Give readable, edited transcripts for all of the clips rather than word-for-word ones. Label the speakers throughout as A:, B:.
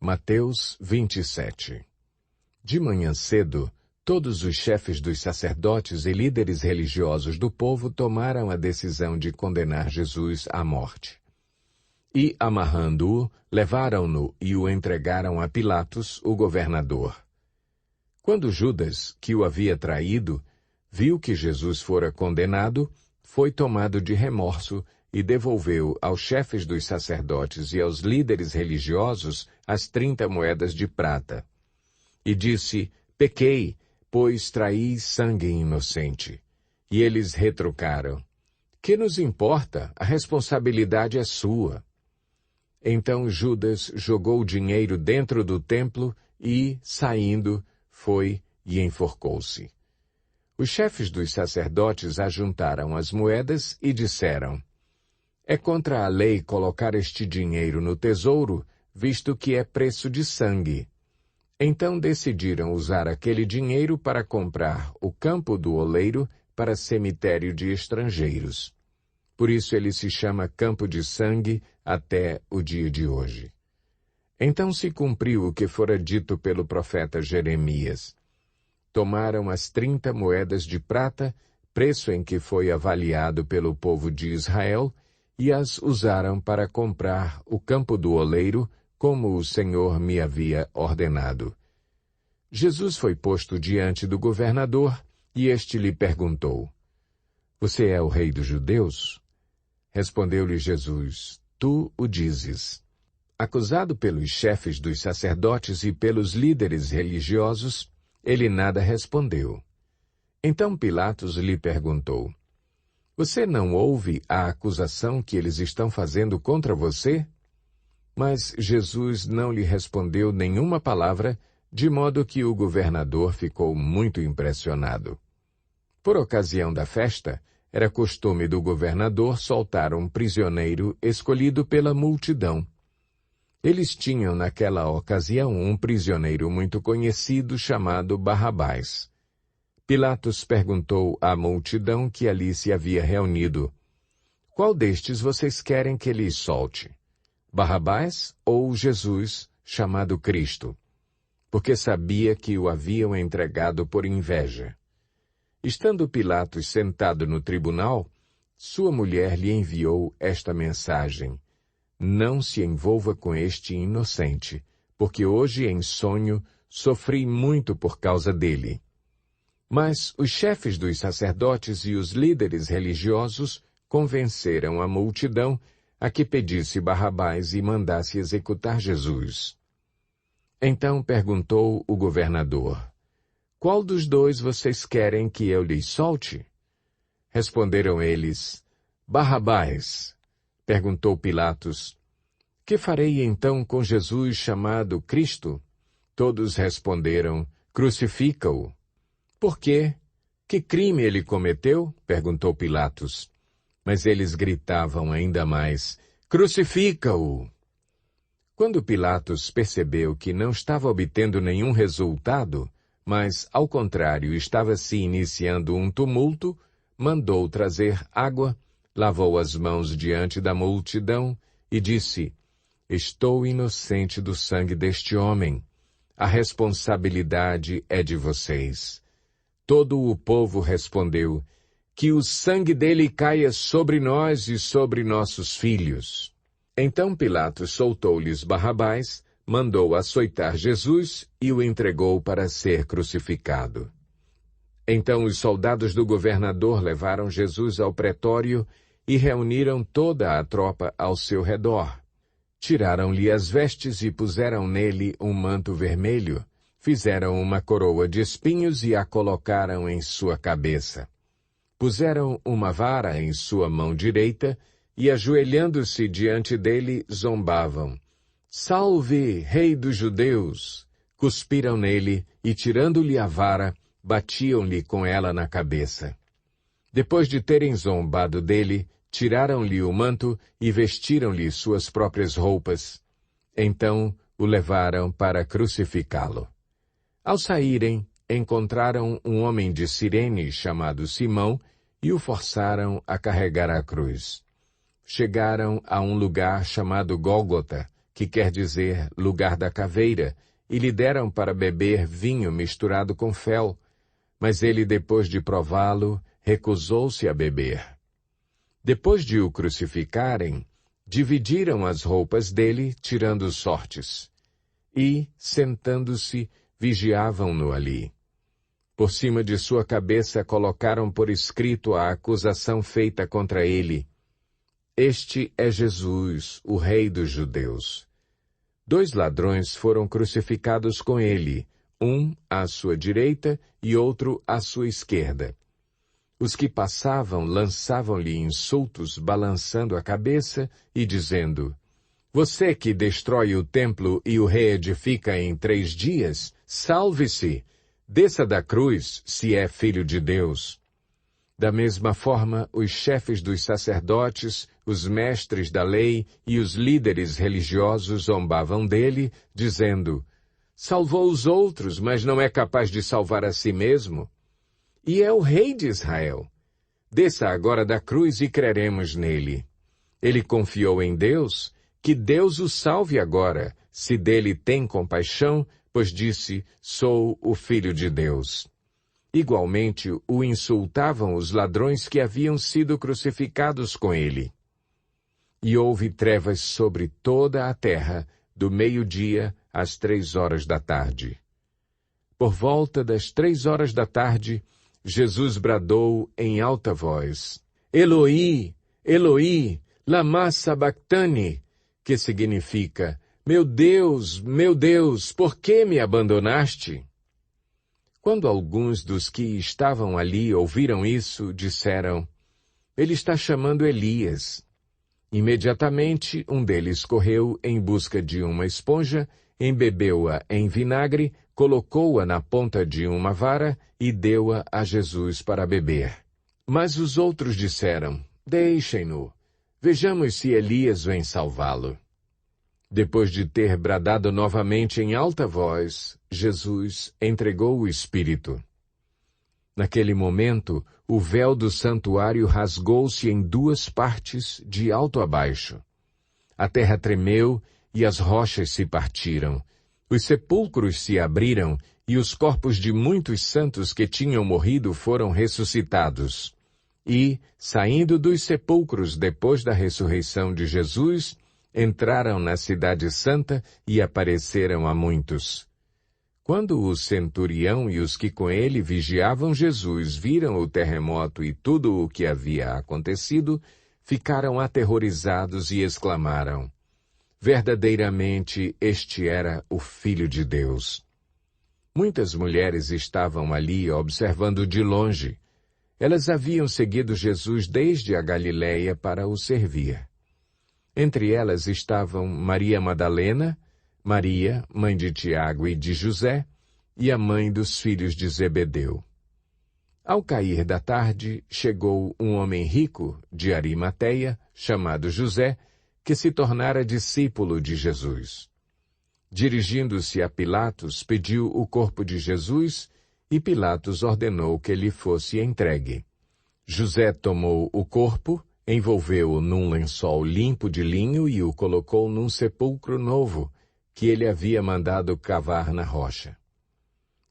A: Mateus 27. De manhã cedo, todos os chefes dos sacerdotes e líderes religiosos do povo tomaram a decisão de condenar Jesus à morte. E, amarrando-o, levaram-no e o entregaram a Pilatos, o governador. Quando Judas, que o havia traído, viu que Jesus fora condenado, foi tomado de remorso e devolveu aos chefes dos sacerdotes e aos líderes religiosos as 30 moedas de prata. E disse: pequei, pois traí sangue inocente. E eles retrucaram: que nos importa? A responsabilidade é sua. Então Judas jogou o dinheiro dentro do templo e, saindo, foi e enforcou-se. Os chefes dos sacerdotes ajuntaram as moedas e disseram: é contra a lei colocar este dinheiro no tesouro, visto que é preço de sangue. Então decidiram usar aquele dinheiro para comprar o campo do oleiro para cemitério de estrangeiros. Por isso ele se chama Campo de Sangue até o dia de hoje. Então se cumpriu o que fora dito pelo profeta Jeremias. Tomaram as 30 moedas de prata, preço em que foi avaliado pelo povo de Israel, e as usaram para comprar o campo do oleiro, como o Senhor me havia ordenado. Jesus foi posto diante do governador, e este lhe perguntou: você é o rei dos judeus? Respondeu-lhe Jesus: tu o dizes. Acusado pelos chefes dos sacerdotes e pelos líderes religiosos, ele nada respondeu. Então Pilatos lhe perguntou: você não ouve a acusação que eles estão fazendo contra você? Mas Jesus não lhe respondeu nenhuma palavra, de modo que o governador ficou muito impressionado. Por ocasião da festa, era costume do governador soltar um prisioneiro escolhido pela multidão. Eles tinham naquela ocasião um prisioneiro muito conhecido chamado Barrabás. Pilatos perguntou à multidão que ali se havia reunido: qual destes vocês querem que lhes solte? Barrabás ou Jesus, chamado Cristo? Porque sabia que o haviam entregado por inveja. Estando Pilatos sentado no tribunal, sua mulher lhe enviou esta mensagem: não se envolva com este inocente, porque hoje em sonho sofri muito por causa dele. Mas os chefes dos sacerdotes e os líderes religiosos convenceram a multidão a que pedisse Barrabás e mandasse executar Jesus. Então perguntou o governador: qual dos dois vocês querem que eu lhes solte? Responderam eles: Barrabás. Perguntou Pilatos: que farei então com Jesus chamado Cristo? Todos responderam: crucifica-o. Por quê? Que crime ele cometeu? Perguntou Pilatos. Mas eles gritavam ainda mais: crucifica-o! Quando Pilatos percebeu que não estava obtendo nenhum resultado, mas, ao contrário, estava se iniciando um tumulto, mandou trazer água, lavou as mãos diante da multidão e disse: estou inocente do sangue deste homem. A responsabilidade é de vocês. Todo o povo respondeu: que o sangue dele caia sobre nós e sobre nossos filhos. Então Pilatos soltou-lhes Barrabás, mandou açoitar Jesus e o entregou para ser crucificado. Então os soldados do governador levaram Jesus ao pretório e reuniram toda a tropa ao seu redor. Tiraram-lhe as vestes e puseram nele um manto vermelho, fizeram uma coroa de espinhos e a colocaram em sua cabeça. Puseram uma vara em sua mão direita e, ajoelhando-se diante dele, zombavam: Salve, Rei dos Judeus! Cuspiram nele e, tirando-lhe a vara, batiam-lhe com ela na cabeça. Depois de terem zombado dele, tiraram-lhe o manto e vestiram-lhe suas próprias roupas. Então o levaram para crucificá-lo. Ao saírem, encontraram um homem de Cirene chamado Simão e o forçaram a carregar a cruz. Chegaram a um lugar chamado Gólgota, que quer dizer lugar da caveira, e lhe deram para beber vinho misturado com fel. Mas ele, depois de prová-lo, recusou-se a beber. Depois de o crucificarem, dividiram as roupas dele, tirando sortes. E, sentando-se, vigiavam-no ali. Por cima de sua cabeça colocaram por escrito a acusação feita contra ele. Este é Jesus, o Rei dos Judeus. 2 ladrões foram crucificados com ele, um à sua direita e outro à sua esquerda. Os que passavam lançavam-lhe insultos, balançando a cabeça e dizendo: Você que destrói o templo e o reedifica em 3 dias, salve-se! Desça da cruz, se é filho de Deus. Da mesma forma, os chefes dos sacerdotes, os mestres da lei e os líderes religiosos zombavam dele, dizendo: Salvou os outros, mas não é capaz de salvar a si mesmo. E é o rei de Israel. Desça agora da cruz e creremos nele. Ele confiou em Deus, que Deus o salve agora, se dele tem compaixão, pois disse, sou o Filho de Deus. Igualmente, o insultavam os ladrões que haviam sido crucificados com ele. E houve trevas sobre toda a terra, do meio-dia às 3 horas da tarde. Por volta das 3 horas da tarde, Jesus bradou em alta voz, Eloi, Eloi, lama sabachthani, que significa, meu Deus, por que me abandonaste? Quando alguns dos que estavam ali ouviram isso, disseram, ele está chamando Elias. Imediatamente, um deles correu em busca de uma esponja, embebeu-a em vinagre, colocou-a na ponta de uma vara e deu-a a Jesus para beber. Mas os outros disseram, deixem-no, vejamos se Elias vem salvá-lo. Depois de ter bradado novamente em alta voz, Jesus entregou o Espírito. Naquele momento, o véu do santuário rasgou-se em 2 partes, de alto a baixo. A terra tremeu e as rochas se partiram. Os sepulcros se abriram e os corpos de muitos santos que tinham morrido foram ressuscitados. E, saindo dos sepulcros depois da ressurreição de Jesus, entraram na cidade santa e apareceram a muitos. Quando o centurião e os que com ele vigiavam Jesus viram o terremoto e tudo o que havia acontecido, ficaram aterrorizados e exclamaram, verdadeiramente este era o Filho de Deus. Muitas mulheres estavam ali observando de longe. Elas haviam seguido Jesus desde a Galileia para o servir. Entre elas estavam Maria Madalena, Maria, mãe de Tiago e de José, e a mãe dos filhos de Zebedeu. Ao cair da tarde, chegou um homem rico, de Arimateia, chamado José, que se tornara discípulo de Jesus. Dirigindo-se a Pilatos, pediu o corpo de Jesus, e Pilatos ordenou que lhe fosse entregue. José tomou o corpo, envolveu-o num lençol limpo de linho e o colocou num sepulcro novo, que ele havia mandado cavar na rocha.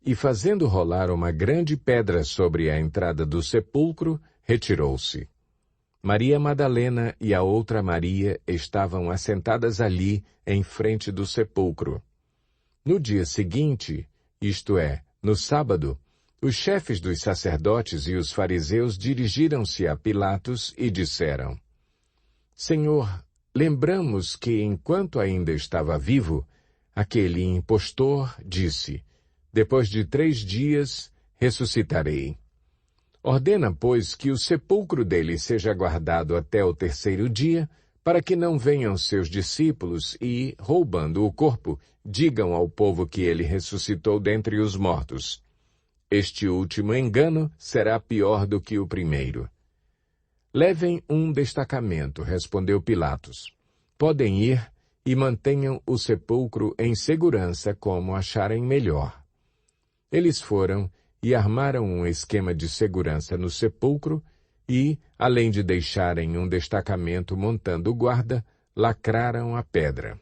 A: E fazendo rolar uma grande pedra sobre a entrada do sepulcro, retirou-se. Maria Madalena e a outra Maria estavam assentadas ali, em frente do sepulcro. No dia seguinte, isto é, no sábado, os chefes dos sacerdotes e os fariseus dirigiram-se a Pilatos e disseram, Senhor, lembramos que, enquanto ainda estava vivo, aquele impostor disse, depois de 3 dias ressuscitarei. Ordena, pois, que o sepulcro dele seja guardado até o 3º dia, para que não venham seus discípulos e, roubando o corpo, digam ao povo que ele ressuscitou dentre os mortos. Este último engano será pior do que o primeiro. Levem um destacamento, respondeu Pilatos. Podem ir e mantenham o sepulcro em segurança como acharem melhor. Eles foram e armaram um esquema de segurança no sepulcro e, além de deixarem um destacamento montando guarda, lacraram a pedra.